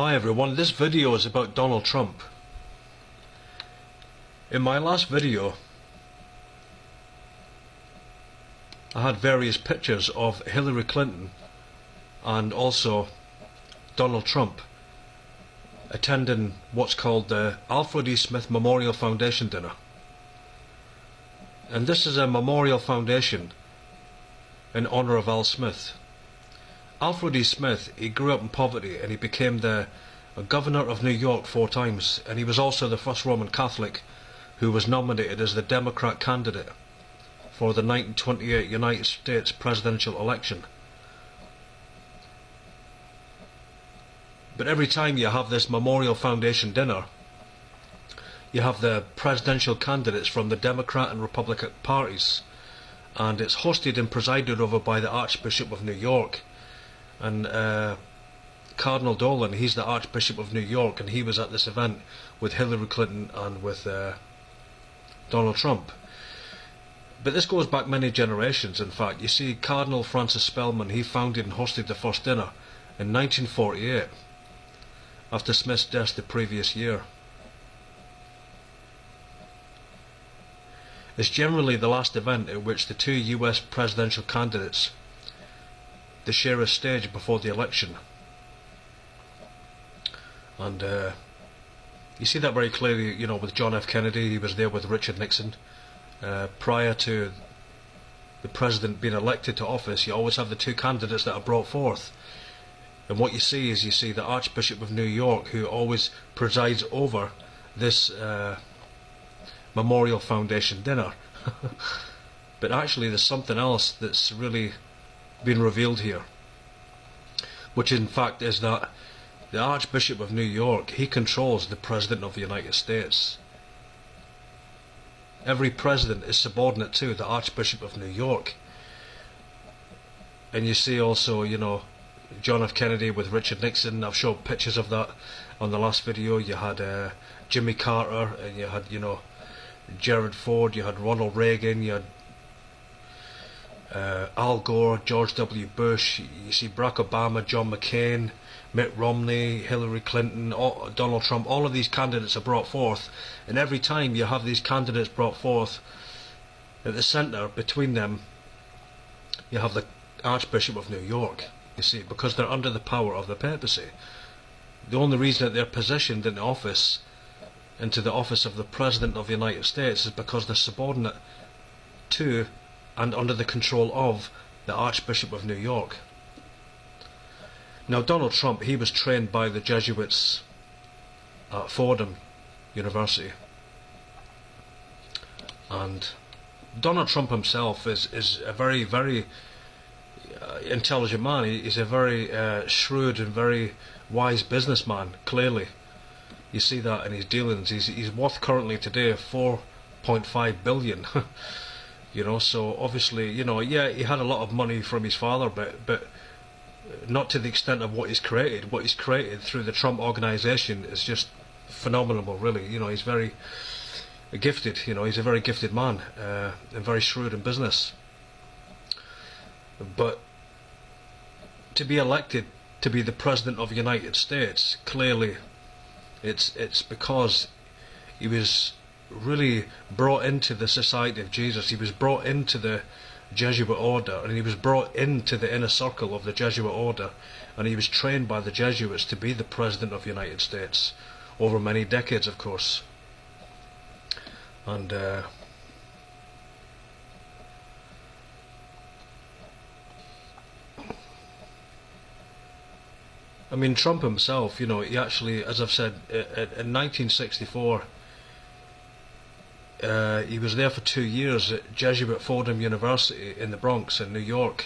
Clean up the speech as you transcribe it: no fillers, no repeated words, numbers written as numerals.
Hi everyone, this video is about Donald Trump. In my last video I had various pictures of Hillary Clinton and also Donald Trump attending what's called the Alfred E. Smith Memorial Foundation dinner. And this is a memorial foundation in honour of Al Smith. Alfred E. Smith, he grew up in poverty and he became the governor of New York 4 times, and he was also the first Roman Catholic who was nominated as the Democrat candidate for the 1928 United States presidential election. But every time you have this memorial foundation dinner, you have the presidential candidates from the Democrat and Republican parties, and it's hosted and presided over by the Archbishop of New York. And Cardinal Dolan, he's the Archbishop of New York, and he was at this event with Hillary Clinton and with Donald Trump. But this goes back many generations. In fact, you see, Cardinal Francis Spellman, he founded and hosted the first dinner in 1948 after Smith's death the previous year. It's generally the last event at which the 2 US presidential candidates they share a stage before the election. And you see that very clearly, you know, with John F. Kennedy. He was there with Richard Nixon. Prior to the president being elected to office, you always have the 2 candidates that are brought forth. And what you see is, you see the Archbishop of New York, who always presides over this Memorial Foundation dinner. But actually there's something else that's really been revealed here, which in fact is that the Archbishop of New York, he controls the President of the United States. Every president is subordinate to the Archbishop of New York. And you see also, you know, John F. Kennedy with Richard Nixon. I've showed pictures of that on the last video. You had Jimmy Carter, and you had, you know, Gerald Ford, you had Ronald Reagan, you had Al Gore, George W. Bush, you see Barack Obama, John McCain, Mitt Romney, Hillary Clinton, Donald Trump. All of these candidates are brought forth, and every time you have these candidates brought forth, at the centre between them you have the Archbishop of New York. You see, because they're under the power of the papacy. The only reason that they're positioned in the office, into the office of the President of the United States, is because they're subordinate to and under the control of the Archbishop of New York. Now Donald Trump, he was trained by the Jesuits at Fordham University, and Donald Trump himself is a very, very intelligent man. He's a very shrewd and very wise businessman, clearly. You see that in his dealings. He's worth currently today 4.5 billion. You know, so obviously, you know, yeah, he had a lot of money from his father, but not to the extent of what he's created. What he's created through the Trump organization is just phenomenal, really. You know, he's very gifted. You know, he's a very gifted man, and very shrewd in business. But to be elected to be the President of the United States, clearly it's because he was really brought into the Society of Jesus. He was brought into the Jesuit order, and he was brought into the inner circle of the Jesuit order, and he was trained by the Jesuits to be the President of the United States over many decades, of course. And I mean, Trump himself, you know, he actually, as I've said, in 1964, he was there for 2 years at Jesuit Fordham University in the Bronx in New York,